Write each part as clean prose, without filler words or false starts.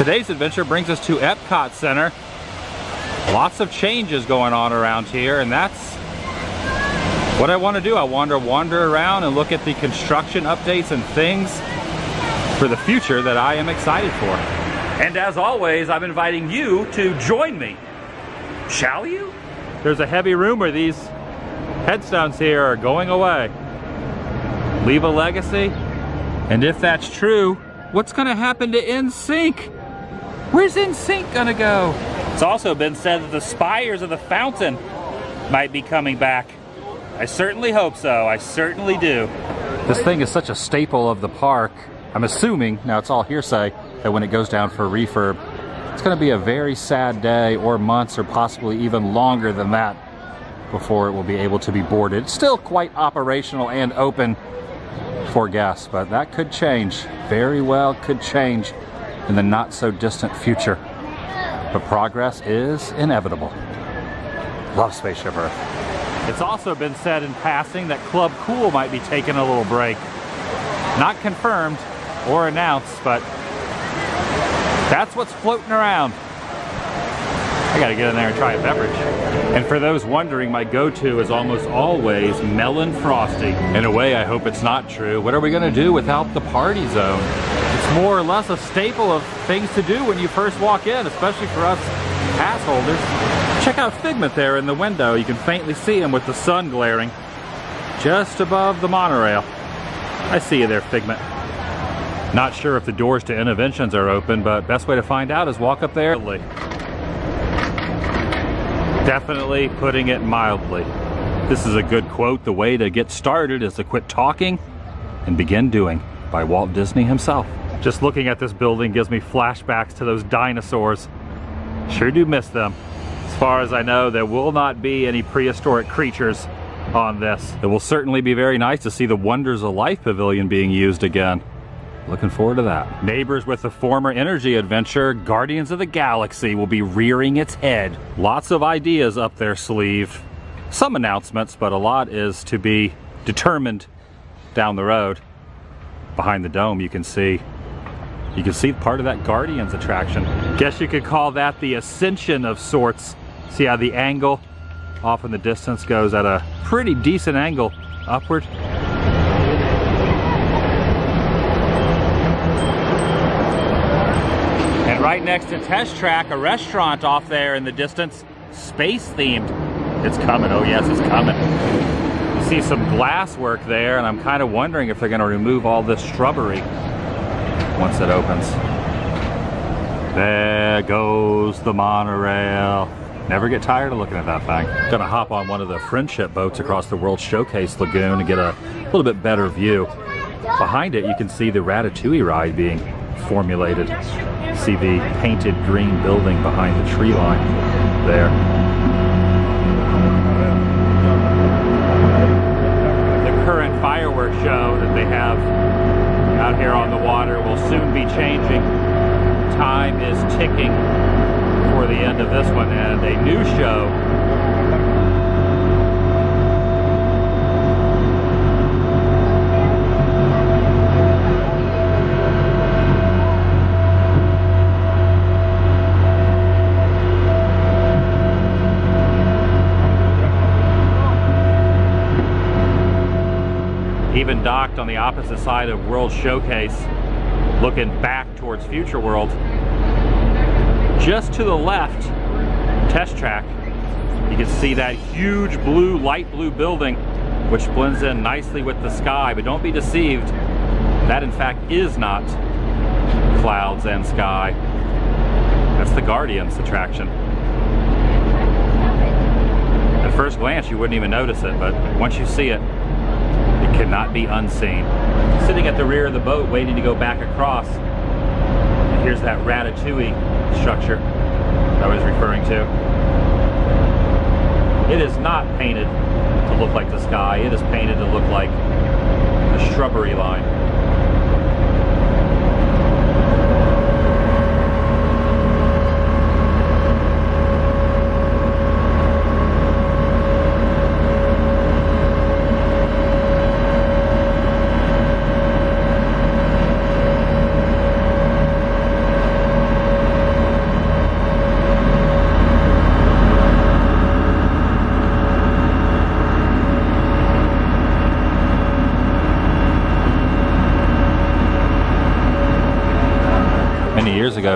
Today's adventure brings us to Epcot Center. Lots of changes going on around here, and that's what I want to do. I want to wander around and look at the construction updates and things for the future that I am excited for. And as always, I'm inviting you to join me. Shall you? There's a heavy rumor these headstones here are going away. Leave a legacy. And if that's true, what's going to happen to NSYNC? Where's NSYNC gonna go? It's also been said that the spires of the fountain might be coming back. I certainly hope so. I certainly do. This thing is such a staple of the park. I'm assuming, now it's all hearsay, that when it goes down for refurb, it's gonna be a very sad day, or months, or possibly even longer than that before it will be able to be boarded. It's still quite operational and open for guests, but that could change. Very well could change in the not so distant future. But progress is inevitable. Love Spaceship Earth. It's also been said in passing that Club Cool might be taking a little break. Not confirmed or announced, but that's what's floating around. I gotta get in there and try a beverage. And for those wondering, my go-to is almost always Melon Frosty. In a way, I hope it's not true. What are we gonna do without the party zone? It's more or less a staple of things to do when you first walk in, especially for us pass holders. Check out Figment there in the window. You can faintly see him with the sun glaring just above the monorail. I see you there, Figment. Not sure if the doors to Innoventions are open, but best way to find out is walk up there. Definitely putting it mildly. This is a good quote. The way to get started is to quit talking and begin doing, by Walt Disney himself. Just looking at this building gives me flashbacks to those dinosaurs. Sure do miss them. As far as I know, there will not be any prehistoric creatures on this. It will certainly be very nice to see the Wonders of Life Pavilion being used again. Looking forward to that. Neighbors with the former Energy adventure, Guardians of the Galaxy, will be rearing its head. Lots of ideas up their sleeve. Some announcements, but a lot is to be determined down the road. Behind the dome, you can see part of that Guardians attraction. Guess you could call that the ascension of sorts. See how the angle off in the distance goes at a pretty decent angle upward. And right next to Test Track, a restaurant off there in the distance, space themed. It's coming, oh yes, it's coming. You see some glass work there, and I'm kind of wondering if they're going to remove all this shrubbery once it opens. There goes the monorail. Never get tired of looking at that thing. Gonna hop on one of the Friendship boats across the World Showcase Lagoon and get a little bit better view. Behind it, you can see the Ratatouille ride being formulated. See the painted green building behind the tree line there. The current fireworks show that they have out here on the water will soon be changing. Time is ticking for the end of this one, and a new show even docked on the opposite side of World Showcase, looking back towards Future World. Just to the left, Test Track, you can see that huge blue, light blue building, which blends in nicely with the sky, but don't be deceived. That in fact is not clouds and sky. That's the Guardians attraction. At first glance, you wouldn't even notice it, but once you see it, it cannot be unseen. Sitting at the rear of the boat, waiting to go back across, and here's that Ratatouille structure I was referring to. It is not painted to look like the sky. It is painted to look like the shrubbery line.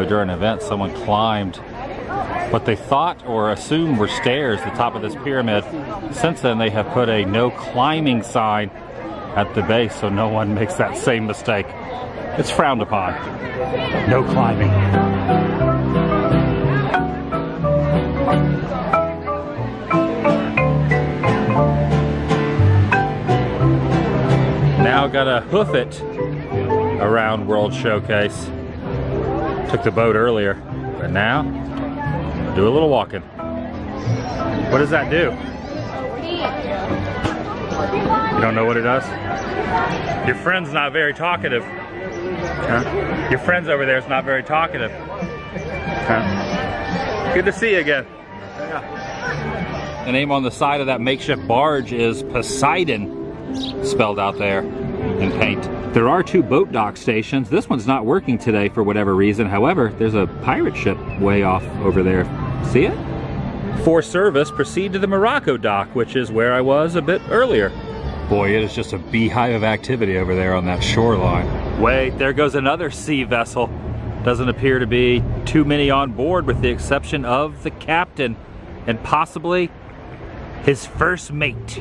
during an event, someone climbed what they thought or assumed were stairs at the top of this pyramid. Since then, they have put a no climbing sign at the base so no one makes that same mistake. It's frowned upon. No climbing. Now gotta hoof it around World Showcase. Took the boat earlier, but now do a little walking. What does that do? You don't know what it does? Your friend's not very talkative. Huh? Your friend's over there is not very talkative. Huh? Good to see you again. The name on the side of that makeshift barge is Poseidon, spelled out there in paint. There are 2 boat dock stations. This one's not working today for whatever reason. However, there's a pirate ship way off over there. See it? For service, proceed to the Morocco dock, which is where I was a bit earlier. Boy, it is just a beehive of activity over there on that shoreline. Wait, there goes another sea vessel. Doesn't appear to be too many on board with the exception of the captain and possibly his first mate.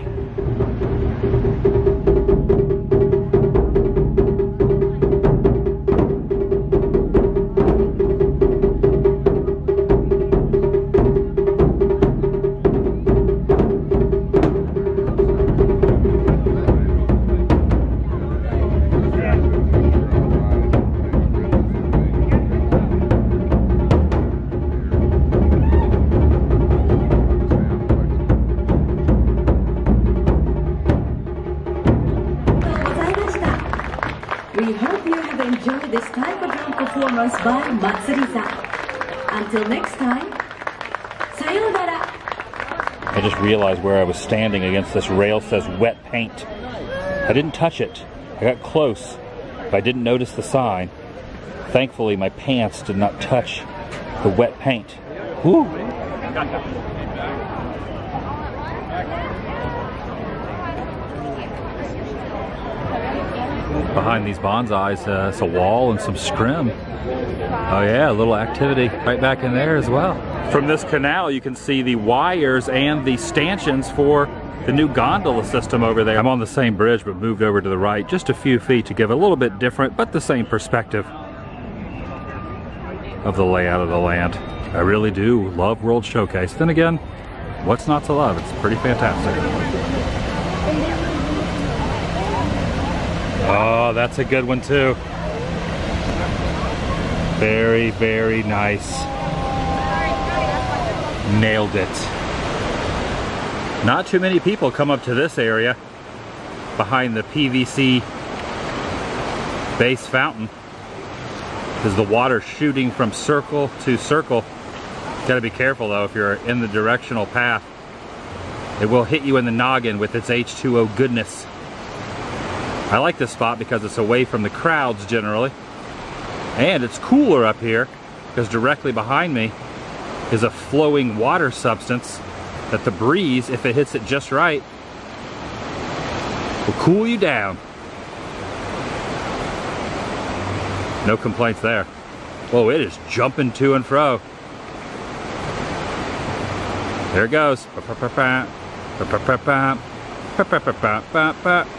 We hope you have enjoyed this type of drum performance by Matsuri-san. Until next time, sayonara. I just realized where I was standing against this rail says wet paint. I didn't touch it. I got close, but I didn't notice the sign. Thankfully, my pants did not touch the wet paint. Whew. Behind these bonsais, it's a wall and some scrim. Oh yeah, a little activity right back in there as well. From this canal, you can see the wires and the stanchions for the new gondola system over there. I'm on the same bridge, but moved over to the right just a few feet to give a little bit different, but the same perspective of the layout of the land. I really do love World Showcase. Then again, what's not to love? It's pretty fantastic. Oh, that's a good one too. Very, very nice. Nailed it. Not too many people come up to this area behind the PVC base fountain. There's the water shooting from circle to circle. Gotta be careful though if you're in the directional path. It will hit you in the noggin with its H2O goodness. I like this spot because it's away from the crowds generally. And it's cooler up here because directly behind me is a flowing water substance that the breeze, if it hits it just right, will cool you down. No complaints there. Whoa, it is jumping to and fro. There it goes.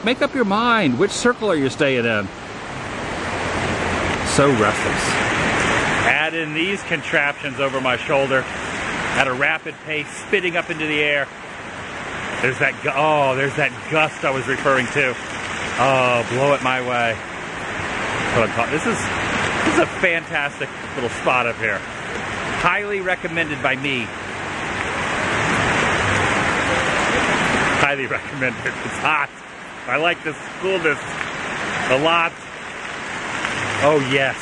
Make up your mind. Which circle are you staying in? So restless. Add in these contraptions over my shoulder at a rapid pace, spitting up into the air. There's that, there's that gust I was referring to. Oh, blow it my way. That's what I'm talking. This is a fantastic little spot up here. Highly recommended by me. Highly recommended. It's hot. I like this coolness a lot. Oh yes,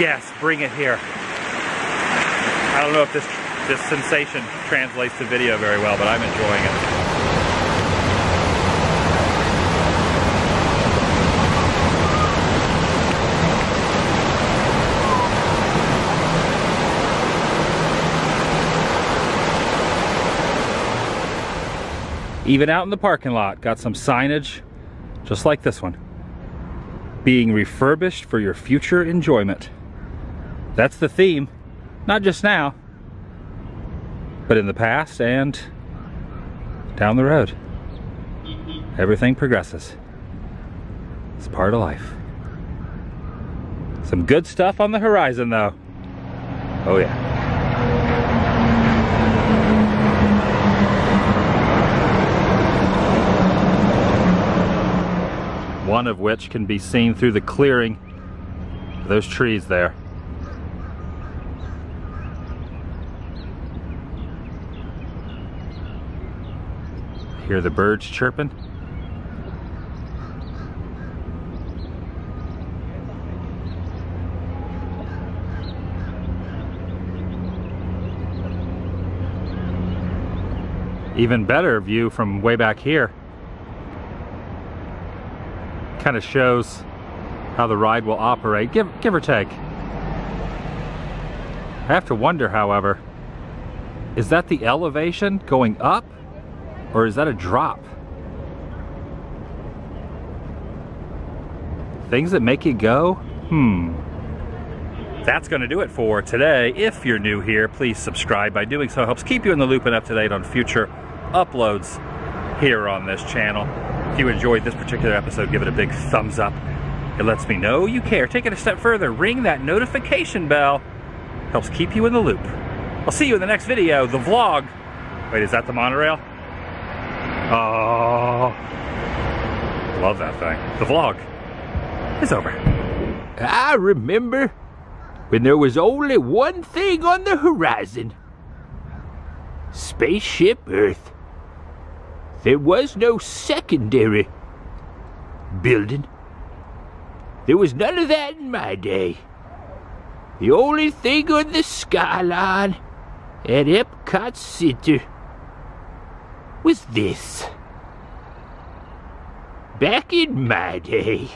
yes, bring it here. I don't know if this sensation translates to video very well, but I'm enjoying it. Even out in the parking lot, got some signage just like this one. Being refurbished for your future enjoyment. That's the theme, not just now, but in the past and down the road. Everything progresses. It's part of life. Some good stuff on the horizon though. Oh yeah. One of which can be seen through the clearing of those trees there. Hear the birds chirping. Even better view from way back here. Kind of shows how the ride will operate, give or take. I have to wonder, however, is that the elevation going up, or is that a drop? Things that make you go, That's gonna do it for today. If you're new here, please subscribe. By doing so, helps keep you in the loop and up to date on future uploads here on this channel. If you enjoyed this particular episode, give it a big thumbs up. It lets me know you care. Take it a step further, ring that notification bell. Helps keep you in the loop. I'll see you in the next video, the vlog. Wait, is that the monorail? Oh, love that thing. The vlog is over. I remember when there was only one thing on the horizon. Spaceship Earth. There was no secondary building. There was none of that in my day. The only thing on the skyline at Epcot Center was this. Back in my day.